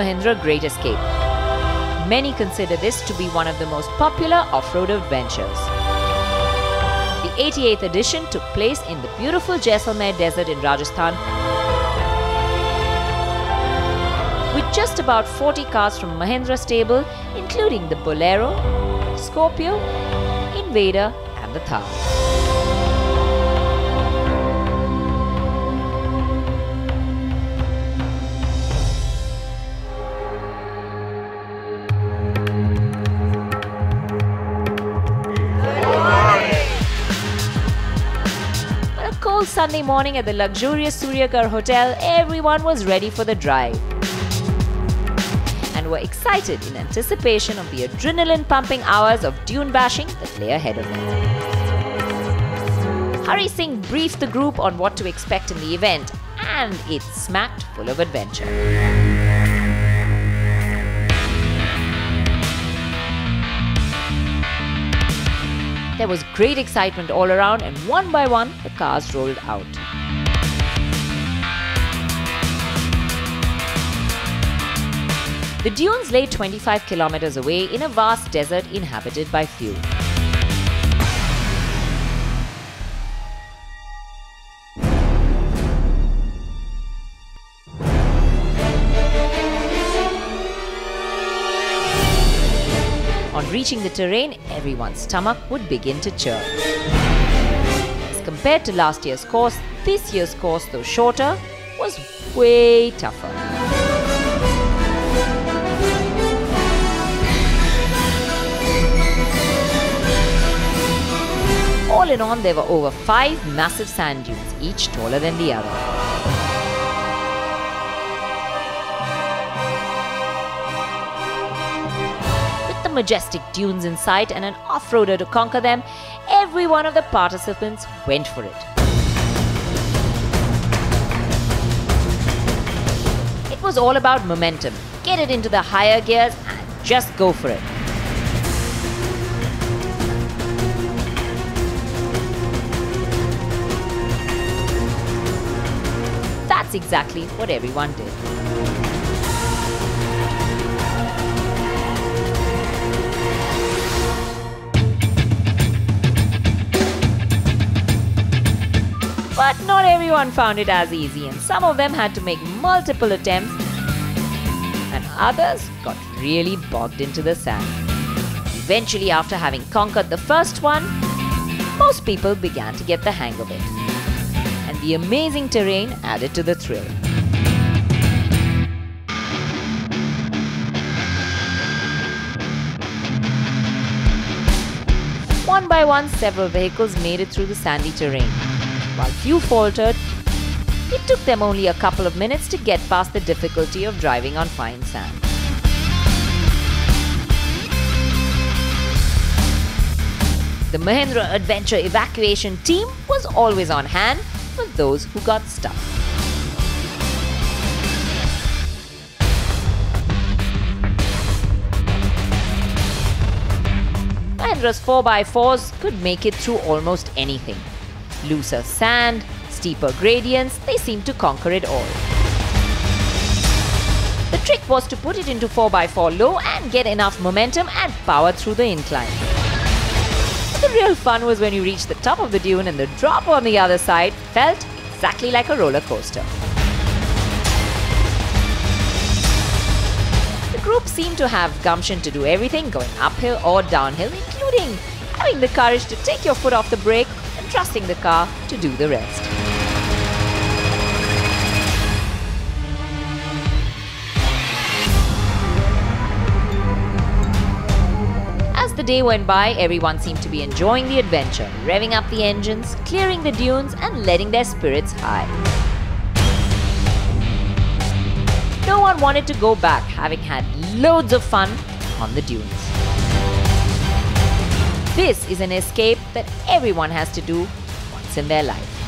Mahindra Great Escape. Many consider this to be one of the most popular off-road adventures. The 88th edition took place in the beautiful Jaisalmer desert in Rajasthan, with just about 40 cars from Mahindra stable, including the Bolero, Scorpio, Invader and the Thar. On a cold Sunday morning at the luxurious Suryagar Hotel, everyone was ready for the drive and were excited in anticipation of the adrenaline-pumping hours of dune bashing that lay ahead of them. Hari Singh briefed the group on what to expect in the event, and it's smacked full of adventure. There was great excitement all around, and one by one the cars rolled out. The dunes lay 25 kilometers away in a vast desert inhabited by few. On reaching the terrain, everyone's stomach would begin to churn. As compared to last year's course, this year's course, though shorter, was way tougher. All in all, there were over 5 massive sand dunes, each taller than the other. With the majestic dunes in sight and an off-roader to conquer them, every one of the participants went for it. It was all about momentum. Get it into the higher gears and just go for it. That's exactly what everyone did. But not everyone found it as easy, and some of them had to make multiple attempts, and others got really bogged into the sand. Eventually, after having conquered the first one, most people began to get the hang of it. And the amazing terrain added to the thrill. One by one, several vehicles made it through the sandy terrain. While few faltered, it took them only a couple of minutes to get past the difficulty of driving on fine sand. The Mahindra Adventure Evacuation Team was always on hand for those who got stuck. Mahindra's 4x4s could make it through almost anything. Looser sand, steeper gradients, they seemed to conquer it all. The trick was to put it into 4x4 low and get enough momentum and power through the incline. The real fun was when you reached the top of the dune and the drop on the other side felt exactly like a roller coaster. The group seemed to have gumption to do everything, going uphill or downhill, including having the courage to take your foot off the brake and trusting the car to do the rest. As the day went by, everyone seemed to be enjoying the adventure, revving up the engines, clearing the dunes and letting their spirits high. No one wanted to go back, having had loads of fun on the dunes. This is an escape that everyone has to do once in their life.